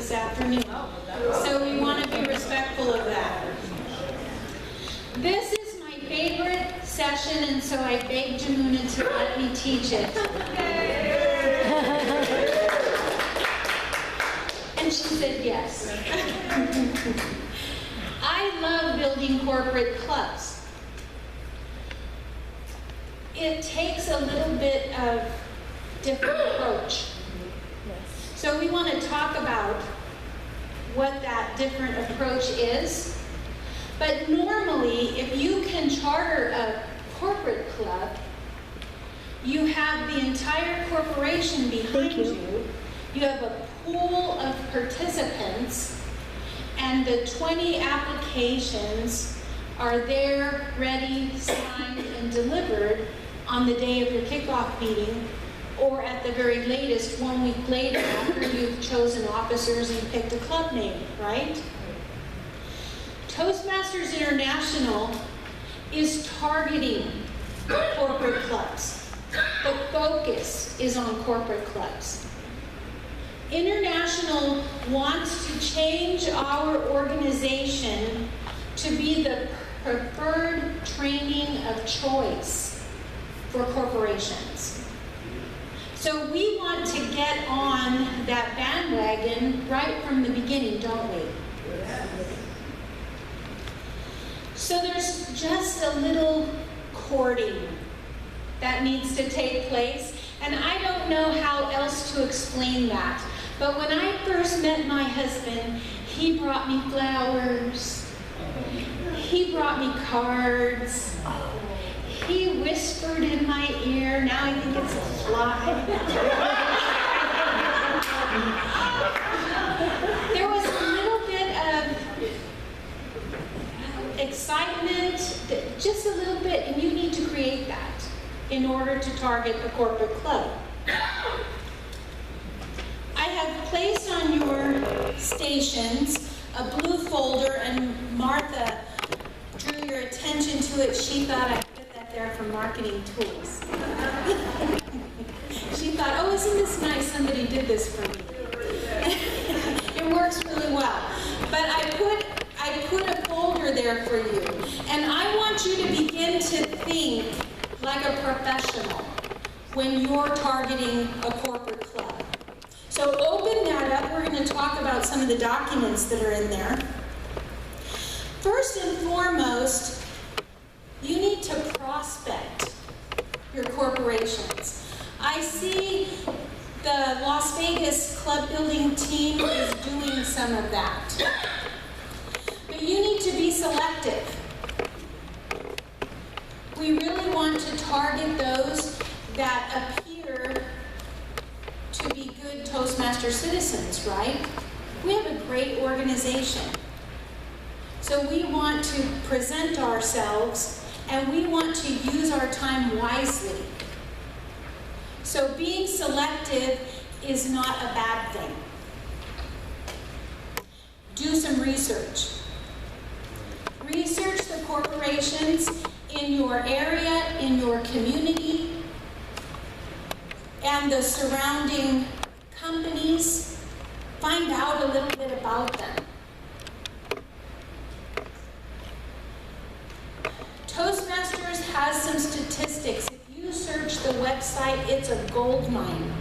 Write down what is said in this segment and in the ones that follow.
this afternoon. So we want to be respectful of that. This is my favorite session, and so I begged Jamuna to let me teach it. And she said yes. I love building corporate clubs. It takes a little bit of different approach. So we want to talk about what that different approach is. But normally, if you can charter a corporate club, you have the entire corporation behind you. You have a pool of participants, and the 20 applications are there, ready, signed, and delivered on the day of your kickoff meeting, or at the very latest, 1 week later after you've chosen officers and picked a club name, right? Toastmasters International is targeting corporate clubs. The focus is on corporate clubs. International wants to change our organization to be the preferred training of choice for corporations. So we want to get on that bandwagon right from the beginning, don't we? So there's just a little courting that needs to take place, and I don't know how else to explain that. But when I first met my husband, he brought me flowers. He brought me cards. He whispered in my ear. Now I think it's a fly. There was a little bit of excitement, just a little bit, and you need to create that in order to target a corporate club. I have placed on your stations a blue folder, and Martha drew your attention to it. She thought I put that there for marketing tools. She thought, oh, isn't this nice? Somebody did this for me. It works really well. But I put a folder there for you, and I want you to begin to think like a professional when you're targeting a corporate club. So open that up. We're going to talk about some of the documents that are in there. First and foremost, you need to prospect your corporations. I see the Las Vegas club building team is doing some of that. But you need to be selective. We really want to target those that appear to be good Toastmaster citizens, right? We have a great organization. So we want to present ourselves, and we want to use our time wisely. So being selective is not a bad thing. Do some research. Research the corporations in your area, in your community, and the surrounding companies. Find out a little bit about them. Toastmasters has some statistics. If you search the website, it's a gold mine.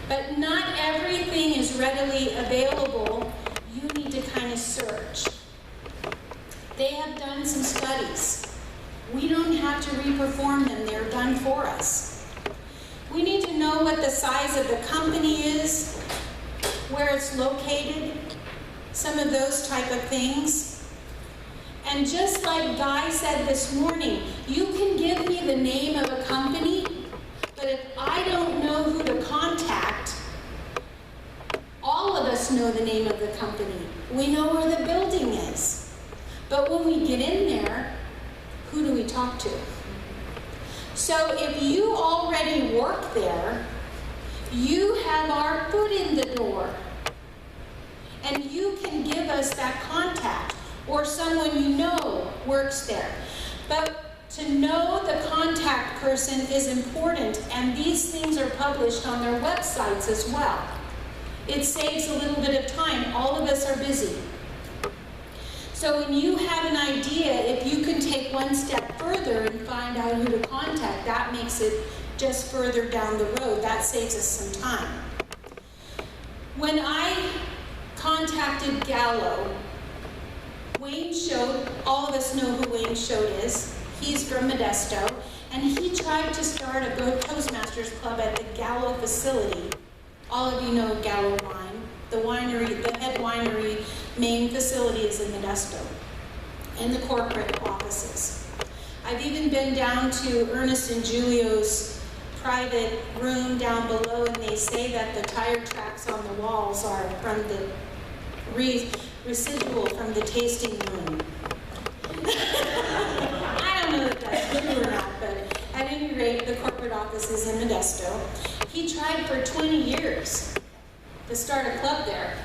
But not everything is readily available. You need to kind of search. They have done some studies. We don't have to re-perform them. They're done for us. We need to know what the size of the company is, where it's located, some of those type of things. And just like Guy said this morning, you can give me the name of a company, but if I don't know who to contact, all of us know the name of the company. We know where the building is. But when we get in there, who do we talk to? So if you already work there, you have our foot in the door. And you can give us that contact, or someone you know works there. But to know the contact person is important, and these things are published on their websites as well. It saves a little bit of time. All of us are busy. So when you have an idea, if you can take one step further and find out who to contact, that makes it just further down the road. That saves us some time. When I contacted Gallo, Wayne Schode, all of us know who Wayne Schode is. He's from Modesto, and he tried to start a Toastmasters Club at the Gallo facility. All of you know Gallo Wine. The winery, the head winery main facility is in Modesto, and the corporate offices. I've even been down to Ernest and Julio's private room down below, and they say that the tire tracks on the walls are from the residual from the tasting room. I don't know if that's true or not, but at any rate, the corporate office is in Modesto. He tried for 20 years to start a club there.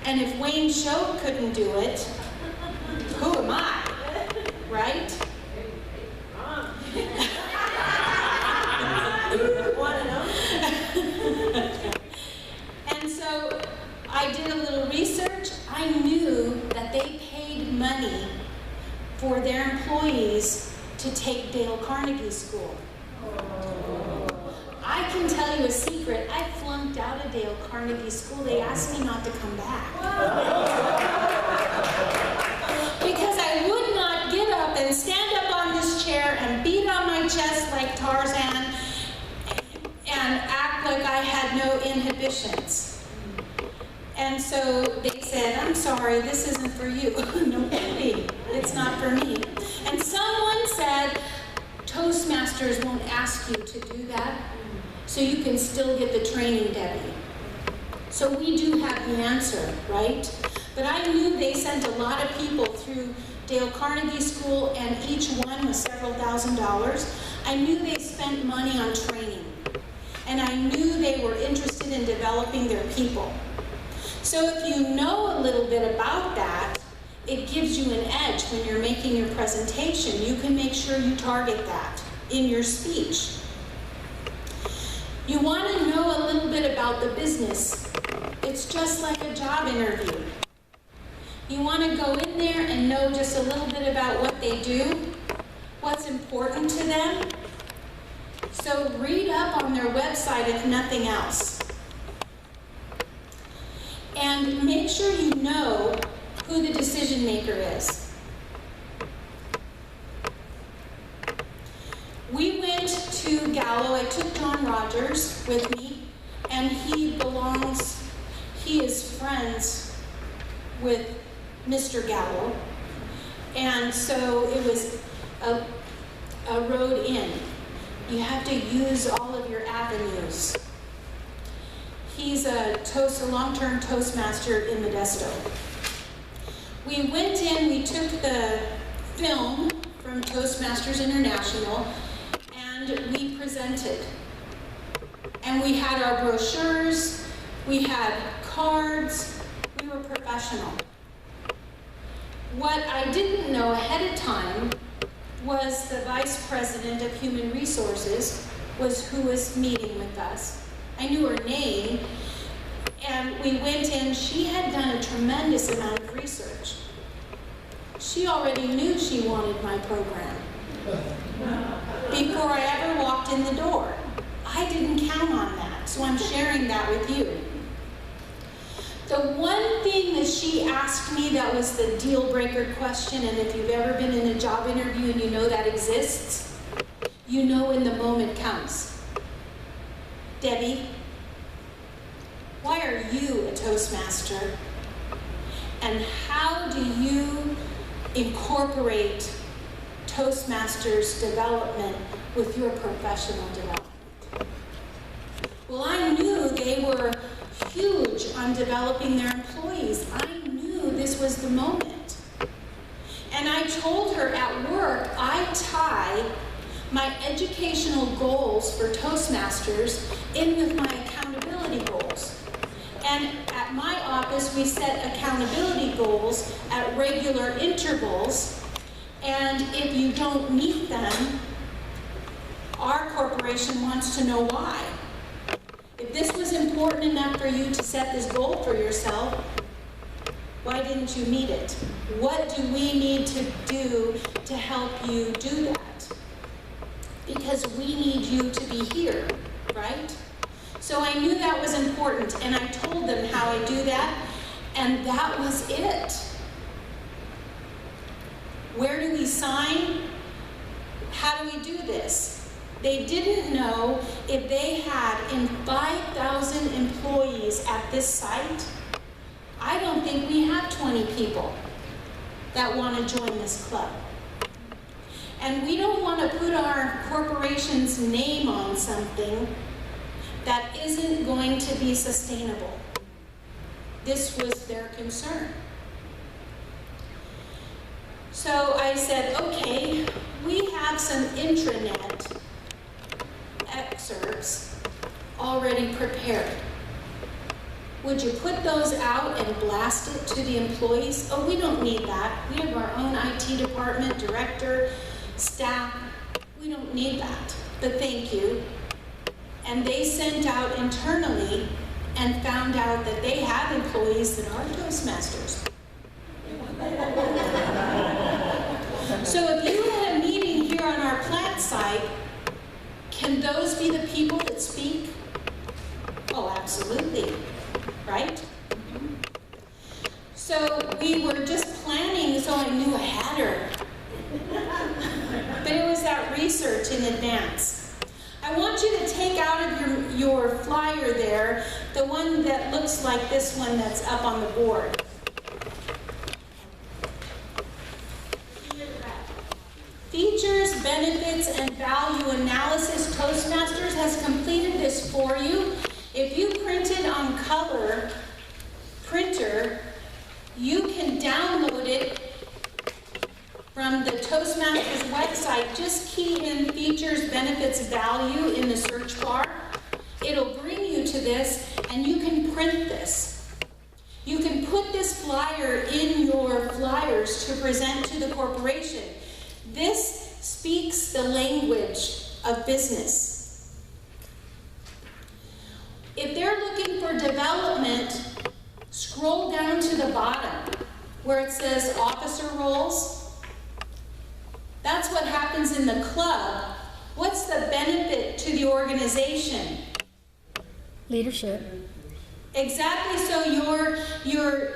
And if Wayne Schode couldn't do it, who am I? Right? And so I did a little research. I knew that they paid money for their employees to take Dale Carnegie School. I can tell you a secret. I flunked out of Dale Carnegie School. They asked me not to come back. Because I would not get up and stand up on this chair and beat on my chest like Tarzan and act like I had no inhibitions. And so they said, I'm sorry, this isn't for you. No kidding, it's not for me. And someone said, Toastmasters won't ask you to do that, so you can still get the training, Debbie. So we do have the answer, right? But I knew they sent a lot of people through Dale Carnegie School, and each one was several $1,000s. I knew they spent money on training, and I knew they were interested in developing their people. So if you know a little bit about that, it gives you an edge when you're making your presentation. You can make sure you target that in your speech. You want to know a little bit about the business. It's just like a job interview. You want to go in there and know just a little bit about what they do, what's important to them. So read up on their website if nothing else. And make sure you know who the decision maker is. We went to Gallo. I took John Rogers with me, and he is friends with Mr. Gallo. And so it was a road in. You have to use all of your avenues. He's a long-term Toastmaster in Modesto. We went in, we took the film from Toastmasters International, and we presented. And we had our brochures, we had cards, we were professional. What I didn't know ahead of time was the Vice President of Human Resources was who was meeting with us. I knew her name, and we went in. She had done a tremendous amount of research. She already knew she wanted my program before I ever walked in the door. I didn't count on that, so I'm sharing that with you. The one thing that she asked me that was the deal breaker question, and if you've ever been in a job interview and you know that exists, you know when the moment comes. Debbie, why are you a Toastmaster? And how do you incorporate Toastmasters development with your professional development? Well, I knew they were huge on developing their employees. I knew this was the moment. And I told her at work, I tie my educational goals for Toastmasters in with my accountability goals. And at my office, we set accountability goals at regular intervals. And if you don't meet them, our corporation wants to know why. If this was was important enough for you to set this goal for yourself, why didn't you meet it? What do we need to do to help you do that? Because we need you to be here, right? So I knew that was important, and I told them how I do that, and that was it. Where do we sign? How do we do this? They didn't know if they had 5,000 employees at this site. I don't think we have 20 people that want to join this club. And we don't want to put our corporation's name on something that isn't going to be sustainable. This was their concern. So I said, okay, we have some intranet excerpts already prepared. Would you put those out and blast it to the employees? Oh, we don't need that. We have our own IT department, director, staff. We don't need that, but thank you. And they sent out internally and found out that they have employees that are Toastmasters. So if you had a meeting here on our plant site, can those be the people that speak? Oh, absolutely, right? So we were just planning, so I knew I had her. But it was that research in advance. I want you to take out of your flyer there, the one that looks like this one that's up on the board. Features, benefits, and value analysis. Toastmasters has completed this for you. If you printed on color printer, you can download it from the Toastmasters website. Just key in features, benefits, value in the search bar. It'll bring you to this, and you can print this. You can put this flyer in your flyers to present to the corporation. This speaks the language of business. If they're looking for development, scroll down to the bottom where it says officer roles. That's what happens in the club. What's the benefit to the organization? Leadership. Exactly, so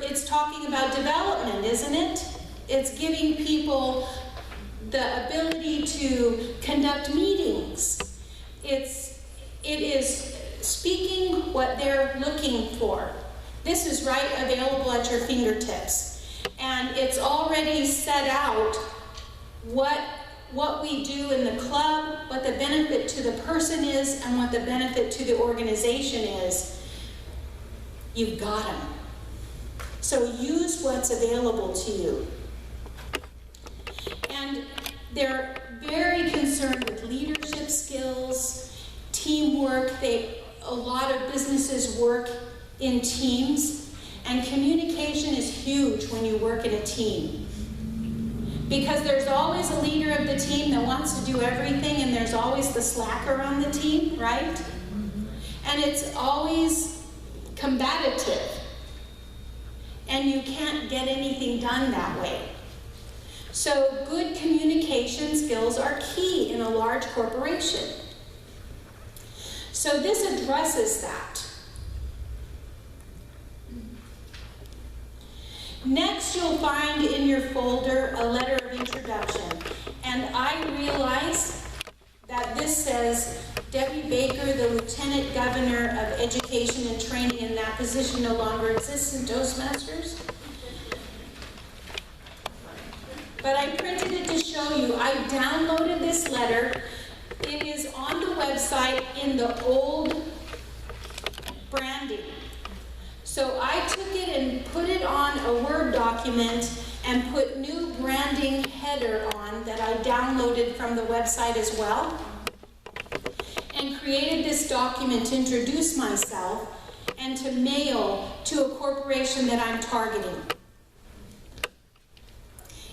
it's talking about development, isn't it? It's giving people the ability to conduct meetings. It is speaking what they're looking for. This is right available at your fingertips. And it's already set out what we do in the club, what the benefit to the person is, and what the benefit to the organization is. You've got them. So use what's available to you. And they're very concerned with leadership skills, teamwork. A lot of businesses work in teams, and communication is huge when you work in a team. Because there's always a leader of the team that wants to do everything, and there's always the slacker on the team, right? And it's always combative. And you can't get anything done that way. So good communication skills are key in a large corporation. So this addresses that. Next, you'll find in your folder a letter of introduction. And I realize that this says, Debby Baker, the Lieutenant Governor of Education and Training, and that position no longer exists in Toastmasters. But I printed it to show you. I downloaded this letter. It is on the website in the old branding. So I took it and put it on a Word document and put new branding header on that I downloaded from the website as well. And created this document to introduce myself and to mail to a corporation that I'm targeting.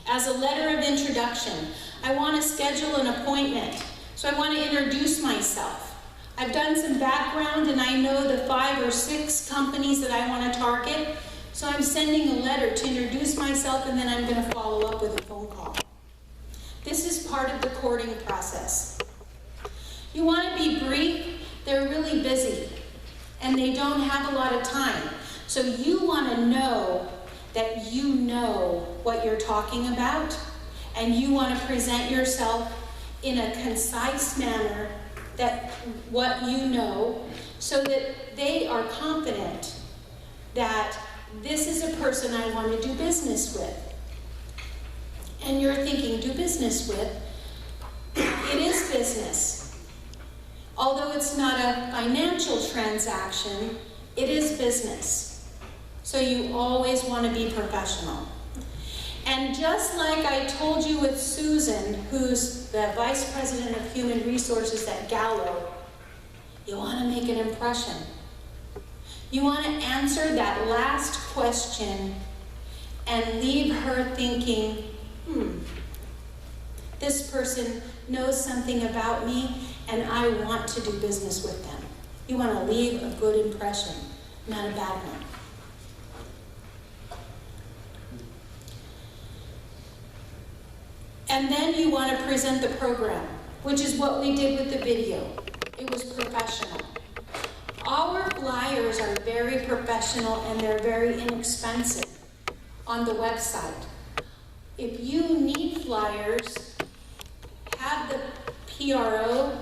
As a letter of introduction, I want to schedule an appointment. So I want to introduce myself. I've done some background and I know the 5 or 6 companies that I want to target. So I'm sending a letter to introduce myself, and then I'm going to follow up with a phone call. This is part of the courting process. You want to be brief. They're really busy and they don't have a lot of time. So you want to know that you know what you're talking about, and you want to present yourself in a concise manner, that what you know, so that they are confident that this is a person I want to do business with. And you're thinking, do business with? It is business. Although it's not a financial transaction, it is business. So you always want to be professional. And just like I told you with Susan, who's the Vice President of Human Resources at Gallo, you want to make an impression. You want to answer that last question and leave her thinking, this person knows something about me and I want to do business with them. You want to leave a good impression, not a bad one. And then you want to present the program, which is what we did with the video. It was professional. Our flyers are very professional and they're very inexpensive on the website. If you need flyers, have the PRO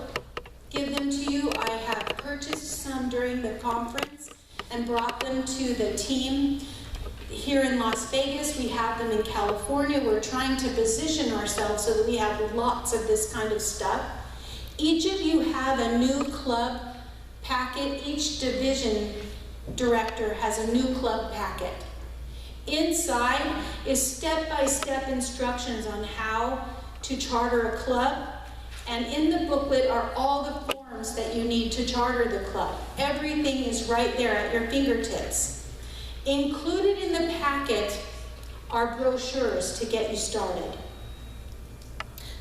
give them to you. I have purchased some during the conference and brought them to the team here in Las Vegas. We have them in California. We're trying to position ourselves so that we have lots of this kind of stuff. Each of you have a new club packet. Each division director has a new club packet. Inside is step-by-step instructions on how to charter a club, and in the booklet are all the forms that you need to charter the club. Everything is right there at your fingertips. Included in the packet are brochures to get you started.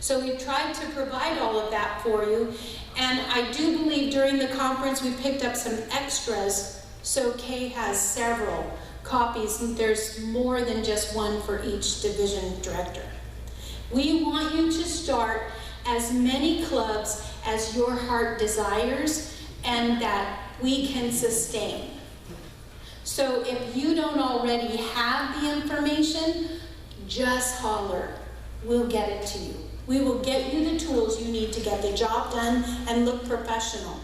So we've tried to provide all of that for you, and I do believe during the conference we picked up some extras, so Kay has several copies, and there's more than just one for each division director. We want you to start as many clubs as your heart desires and that we can sustain. So if you don't already have the information, just holler. We'll get it to you. We will get you the tools you need to get the job done and look professional.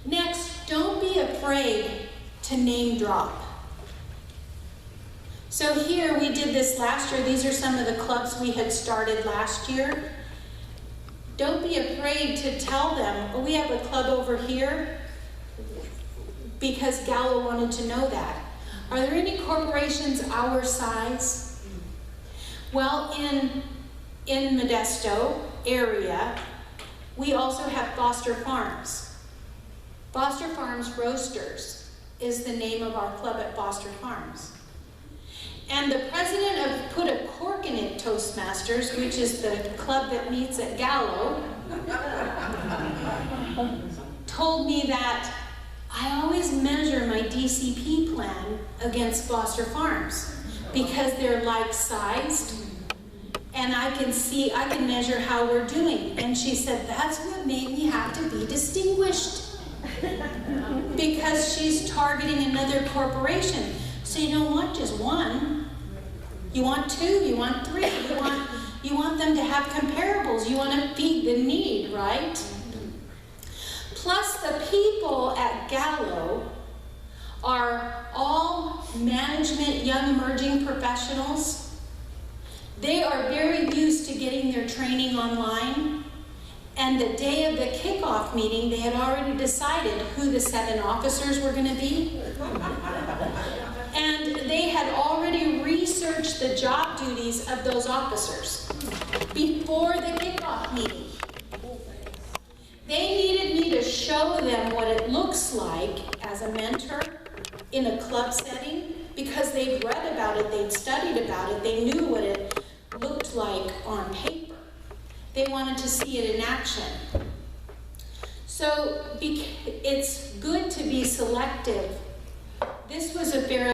Next, don't be afraid to name drop. So here, we did this last year. These are some of the clubs we had started last year. Don't be afraid to tell them, oh, we have a club over here, because Gallo wanted to know that. Are there any corporations our size? Well, in Modesto area, we also have Foster Farms. Foster Farms Roasters is the name of our club at Foster Farms. And the president of Put a Cork in It Toastmasters, which is the club that meets at Gallo, told me that I always measure my DCP plan against Foster Farms because they're like-sized, and I can measure how we're doing. And she said, that's what made me have to be distinguished, because she's targeting another corporation. So you don't want just one. You want 2, you want 3, you want them to have comparables. You want to feed the need, right? Plus, the people at Gallo are all management, young emerging professionals. They are very used to getting their training online. And the day of the kickoff meeting, they had already decided who the 7 officers were going to be. And they had already researched the job duties of those officers before the kickoff meeting. They needed me to show them what it looks like as a mentor in a club setting, because they'd read about it, they'd studied about it, they knew what it looked like on paper. They wanted to see it in action. So So it's good to be selective. This was a fairly